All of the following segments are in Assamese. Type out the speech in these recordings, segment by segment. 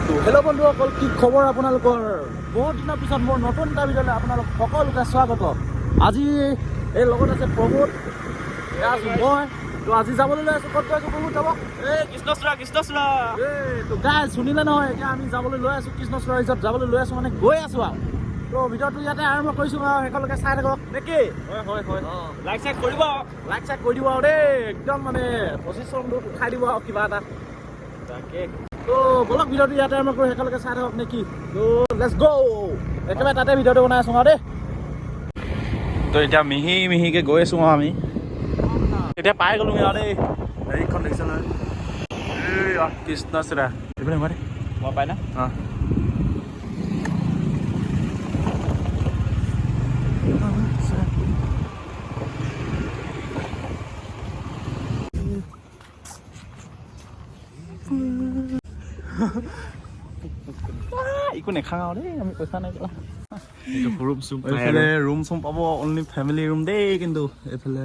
হেল্ল' বন্ধুসকল, কি খবৰ আপোনালোকৰ? বহুত দিনৰ পিছত মোৰ নতুন এটা ভিডিঅ'লৈ আপোনালোক সকলোকে স্বাগত। আজি এই লগত আছে প্ৰমোদ, আছোঁ মই। তো আজি যাবলৈ লৈ আছোঁ। ক'ত গৈ আছোঁ প্ৰমোদ? যাব কৃষ্ণচূড়া তো গাই শুনিলে নহয়, এতিয়া আমি যাবলৈ লৈ আছোঁ কৃষ্ণচূড়া ৰিজৰ্ট যাবলৈ লৈ আছোঁ, মানে গৈ আছোঁ আৰু। তো ভিডিঅ'টো ইয়াতে আৰম্ভ কৰিছোঁ আৰু সকলোকে চাই থাকক নেকি? হয় লাইক চাইক কৰিব দিব আৰু দেই, একদম মানে 2500 উঠাই দিব আৰু কিবা এটা। তাকে তো বলক ভিডিঅ'টো ইয়াতে আৰম্ভ কৰি একেলগে চাই থাকক নেকি? তো লেটছ গ', একেবাৰে তাতে ভিডিঅ'টো বনাই আছোঁ আৰু দেই। তো এতিয়া মিহিকৈ গৈ আছোঁ আৰু আমি এতিয়া পাই গ'লোঁ আৰু দেই। হেৰিখন দেখিছে নহয়, কৃষ্ণচূড়া এইফালে সোমাই দেই, মই পাই না অঁ একো নেখাওঁ আৰু দেই, আমি পইচা নাই পেলা। এইফালে ৰুম চুম পাব, অনলি ফেমিলি ৰুম দেই। কিন্তু এইফালে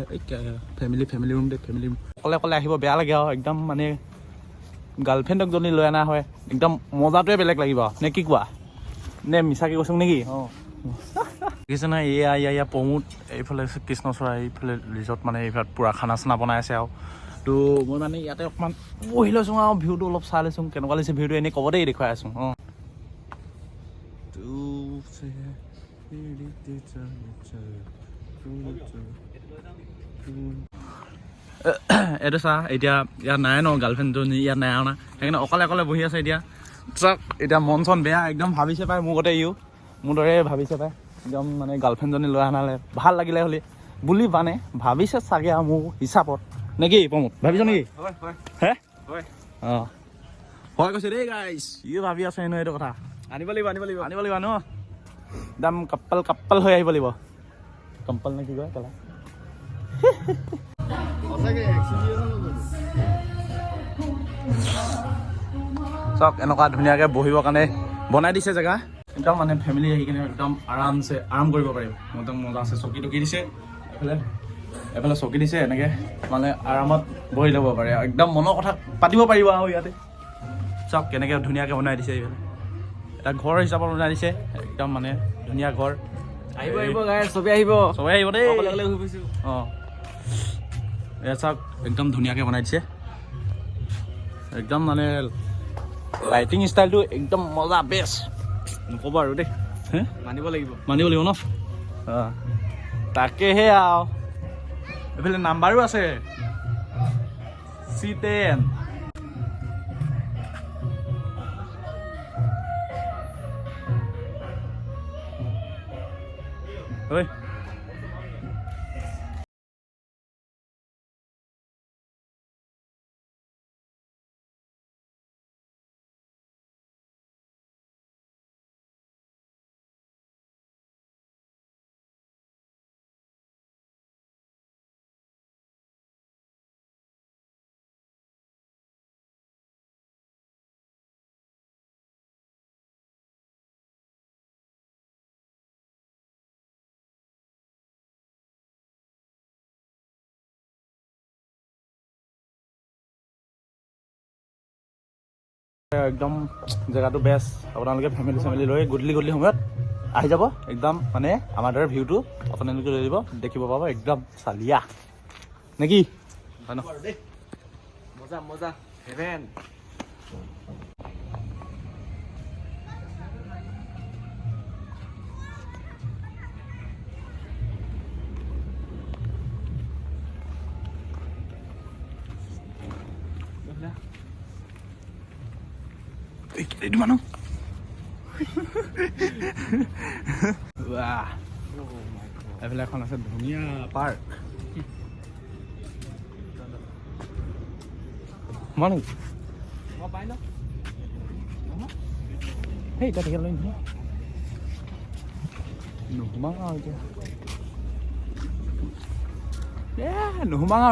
ফেমিলি ৰুম দেই, ফেমিলি ৰুম। অকলে আহিব বেয়া লাগে আৰু, একদম মানে গাৰ্লফ্ৰেণ্ডক যদি লৈ অনা হয় একদম মজাটোৱে বেলেগ লাগিব নে কি কোৱা? নে মিছাকৈ কৈছোঁ নেকি? দেখিছে নহয়, এয়া প্ৰমোদ, এইফালে কৃষ্ণচূড়া, এইফালে ৰিজৰ্ট, মানে এইফালে পূৰা খানা চানা বনাই আছে আৰু। তো মই মানে ইয়াতে অকণমান বহি লৈছোঁ আৰু ভিউটো অলপ চাই লৈছোঁ, কেনেকুৱা লাগিছে ভিউটো এনেই ক'ব দেই, দেখুৱাই আছোঁ। অঁ এইটো চা, এতিয়া ইয়াত নাই ন গাৰ্লফ্ৰেণ্ডজনী, ইয়াত নাই আৰু না, সেইকাৰণে অকলে বহি আছে এতিয়া। চাওক এতিয়া মন চন বেয়া একদম, ভাবিছে পাই মোৰ গতে মোৰ দৰে ভাবিছে পাই, একদম মানে গাৰ্লফ্ৰেণ্ডজনী লৈ আনালে ভাল লাগিলে হ'লে বুলি মানে ভাবিছে চাগে আৰু মোৰ হিচাপত নেকি প্ৰমোদ? ভাবিছ নেকি? হে অঁ হয় কৈছে দেই গাইছ, ইয়ে ভাবি আছে হেনো এইটো কথা। আনিব লাগিব ন, একদম কাপ্পাল হৈ আহিব লাগিব। কম্পাল নে কি কয় কেলা? চাওক এনেকুৱা ধুনীয়াকৈ বহিবৰ কাৰণে বনাই দিছে জেগা, একদম মানে ফেমিলি আহি কিনে একদম আৰাম কৰিব পাৰিব, একদম মজা আছে। চকী টকী দিছে, এইফালে চকী দিছে, এনেকৈ মানে আৰামত বহি ল'ব পাৰে, একদম মনৰ কথা পাতিব পাৰিব আৰু ইয়াতে। চাওক কেনেকৈ ধুনীয়াকৈ বনাই দিছে, এইফালে এটা ঘৰ হিচাপত বনাই দিছে, একদম মানে ধুনীয়া ঘৰ। আহিব গাইছ, চবেই আহিব দেই। অঁ এয়া চাওক একদম ধুনীয়াকৈ বনাই দিছে, একদম মানে লাইটিং ষ্টাইলটো একদম মজা বেষ্ট, নক'ব আৰু দেই। মানিব লাগিব ন? অঁ তাকেহে আৰু এইফালে নাম্বাৰো আছে, C10। ঐ একদম জেগাটো বেষ্ট, আপোনালোকে ফেমিলি লৈ গধূলি সময়ত আহি যাব, একদম মানে আমাৰ দৰে ভিউটো আপোনালোকে লৈ যাব, দেখিব পাব, একদম চালিয়া নেকি? হয় ন? মজা হেভেন। এইটো মানুহ এইফালে এখন আছে ধুনীয়া পাৰ্ক, মানুহ পাই ন সেই এতিয়া টিকেট লৈ নোসোমাওঁ আৰু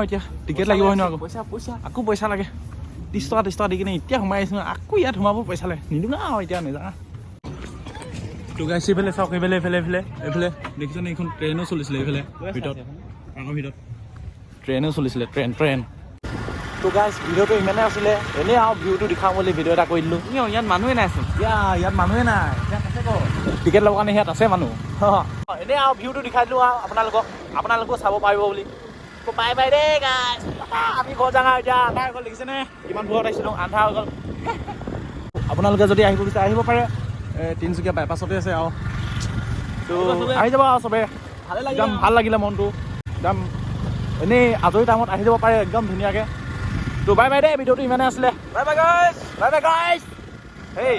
এতিয়া টিকেট লাগিব হয় ন? আকৌ পইচা লাগে, 30 টকা দি কিনে এতিয়া সোমাই আহিছোঁ, আকৌ ইয়াত সোমাব পইচা লাগে, নিদিওঁ না আৰু এতিয়া নেযাওঁ। তো গাইছ এইফালে চাওক, এইফালে দেখিছেনে, এইখন ট্ৰেইনো চলিছিলে এইফালে ভিতৰত, ট্ৰেইনো চলিছিলে, ট্ৰেইন তো গাইজ ভিডিঅ'টো ইমানে আছিলে এনেই আৰু ভিউটো দেখাওঁ বুলি ভিডিঅ' এটা কৰি দিলোঁ ইয়াত মানুহে নাইচোন ইয়াত মানুহে নাই ইয়াত আছে ক'ত টিকেট ল'বৰ কাৰণে ইয়াত আছে মানুহ এনেই আৰু ভিউটো দেখাই দিলোঁ আৰু আপোনালোকেও চাব পাৰিব বুলি বাই বাই দেই গাইজ আমি ঘৰ যাওঁ এতিয়া আন্ধাৰ হৈ গ'ল দেখিছেনে কিমান দূৰত আহিছিলোঁ আন্ধাৰ হৈ গ'ল আপোনালোকে যদি আহিব বিচাৰে আহিব পাৰে তিনিচুকীয়া বাইপাছতে আছে আৰু তো আহি যাব আৰু চবে একদম ভাল লাগিলে মনটো একদম এনেই আজৰি টাইমত আহি যাব পাৰে একদম ধুনীয়াকৈ তো বাই বাই দেই ভিডিঅ'টো ইমানে আছিলে বাই বাই গাইজ হেই